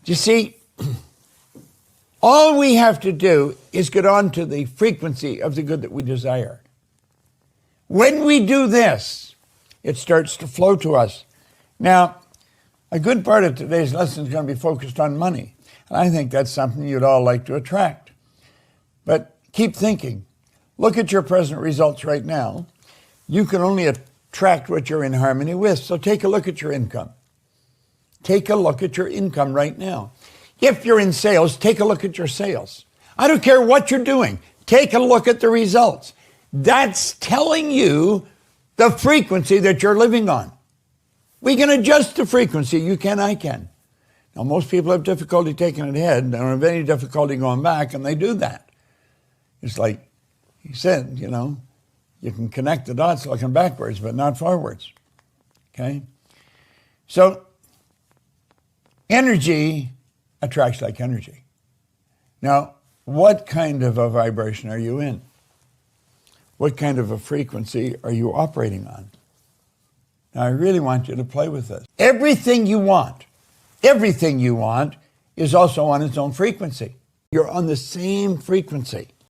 You see, all we have to do is get on to the frequency of the good that we desire. When we do this, it starts to flow to us. Now, a good part of today's lesson is going to be focused on money. And I think that's something you'd all like to attract. But keep thinking. Look at your present results right now. You can only attract what you're in harmony with. So take a look at your income. Take a look at your income right now. If you're in sales, take a look at your sales. I don't care what you're doing. Take a look at the results. That's telling you the frequency that you're living on. We can adjust the frequency. You can, I can. Now, most people have difficulty taking it ahead. They don't have any difficulty going back, and they do that. It's like he said, you can connect the dots looking backwards, but not forwards. Okay? So, energy attracts like energy. Now, what kind of a vibration are you in? What kind of a frequency are you operating on? Now, I really want you to play with this. Everything you want is also on its own frequency. You're on the same frequency.